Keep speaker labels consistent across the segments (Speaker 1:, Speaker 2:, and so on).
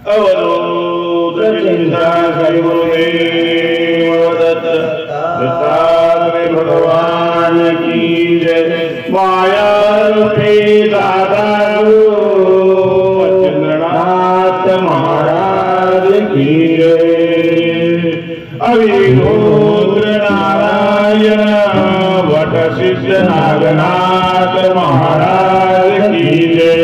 Speaker 1: अवधूत चिंता श्री गुरुदेव दत्त दत्तात्रेय भगवान की जय। माया रूपी दादा चंद्रनाथ महाराज की जय। अभिरुद्र नारायण वट सिद्ध नागनाथ महाराज की जय।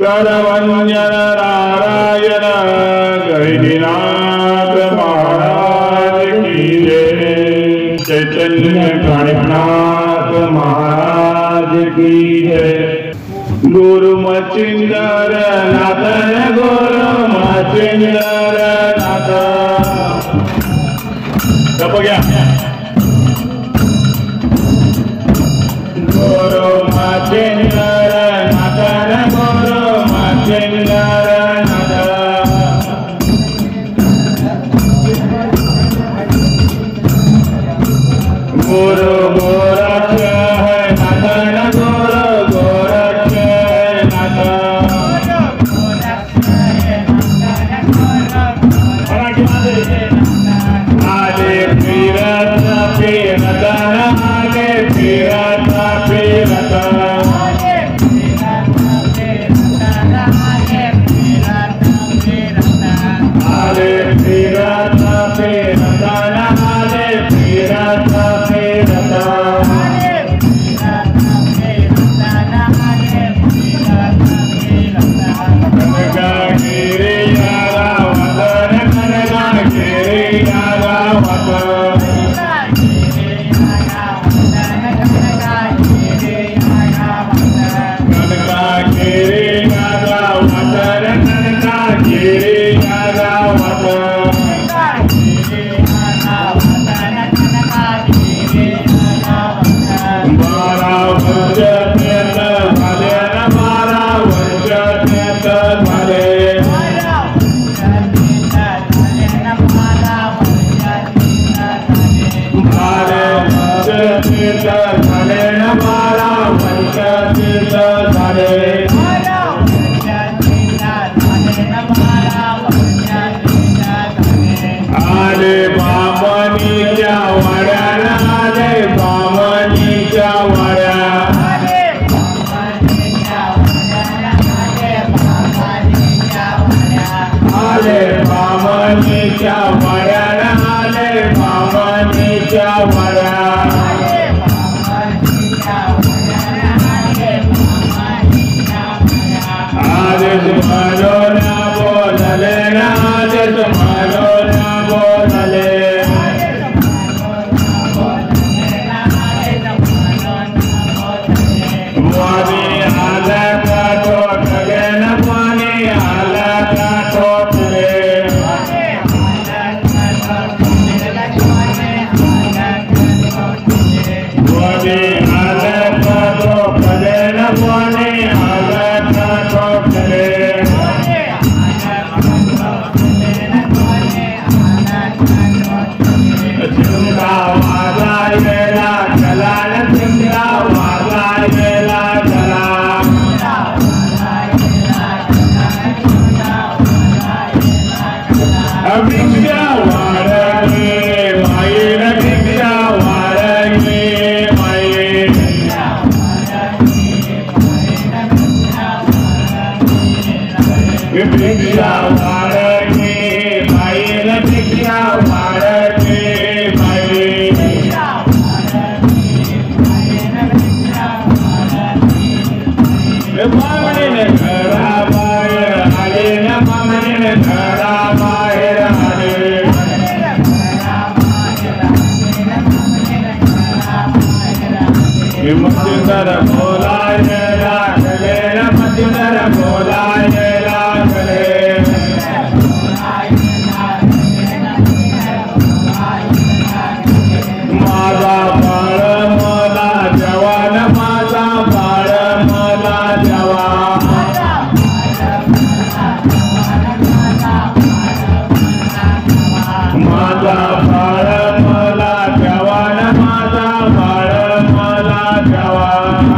Speaker 1: करवंजन नारायण गैरीनाथ महाराज की जय। चैतन्य गणनाथ महाराज की जय। गुरु मचिंदर नाथन गुरु मचिंदर नाथ गप गया। गुरु मचिंदर नाथन गुरु मचिंदर नाथ। गुरु गोरख है नाथन गुरु गोरख है नाथ। आले फिरत फिरत आले फिरत फिरत आले फिरत फिरत आले फिरत फिरत कनका गिरी यारावत कनका गिरी यारावत कनका गिरी यारावत कनका गिरी यारावत। बारा वर्ष त्यक्त झाले न बारा वर्ष त्यक्त झाले। बारा वर्ष तीर्थ झाले न बारा वर्ष तीर्थ झाले। आले बामणीच्या वाड्याला आले बामणीच्या वाड्या। आले बामणीच्या वाड्याला आले बामणीच्या वाड्या। आदेश मनोना बोलले ना आदेश मनोना बोलले। मोदी आला का ठोठ गे न मोदी आला का ठोठ रे। मोदी आला का ठोठ गे न मोदी आला का ठोठ रे। चिमटा वाजायला चला न चिमटा वाजायला चला। भिक्षा वाढली माईन भिक्षा वाढली माई। भिक्षा वाढली माईन भिक्षा वाढली माई। मामणीने घराबाहेर आले न मामणीने घराबाहेर आले। मचिंदर बोलायला लागले न मचिंदर बोलायला लागले। माझा बाळ मला जवान माझा बाळ मला जवान। माझा बाळ मला जवान माझा बाळ मला जवान।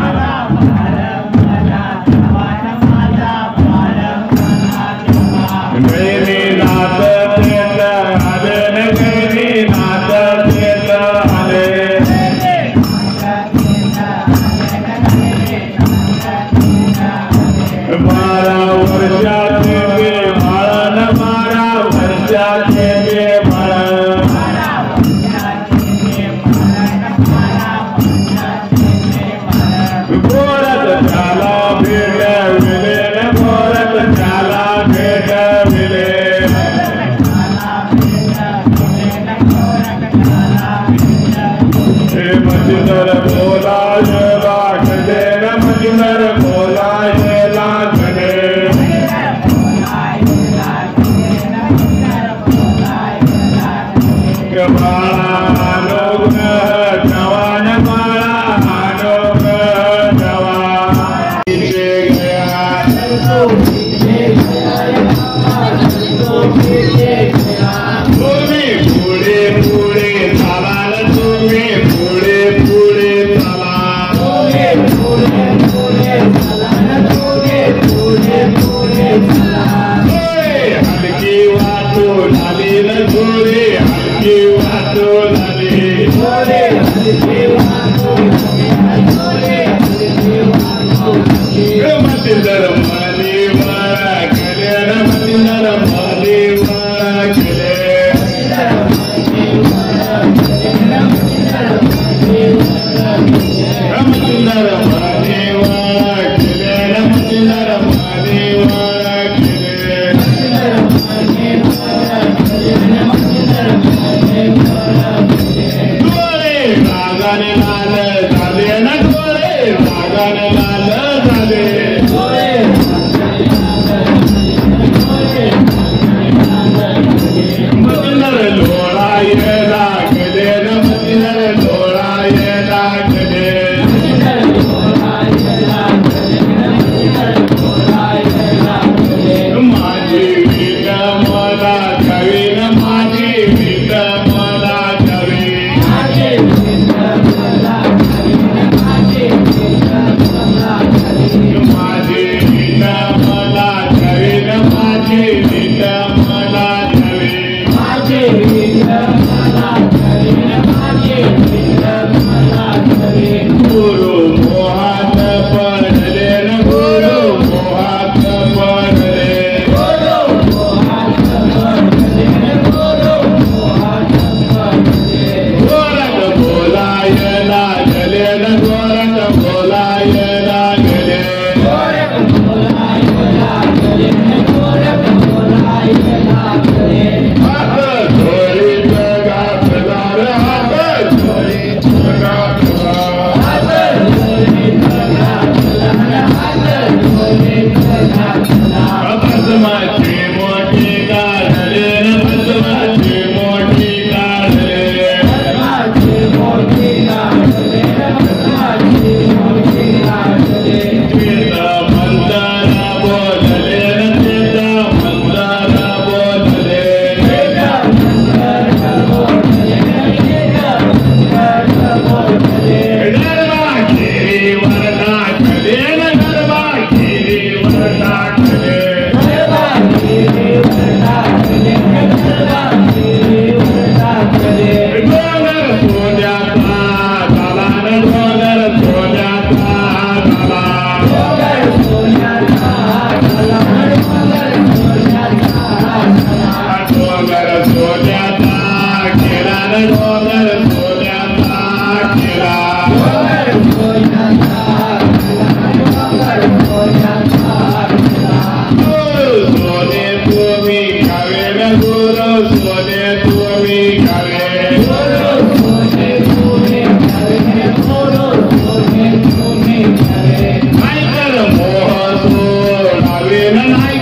Speaker 1: Night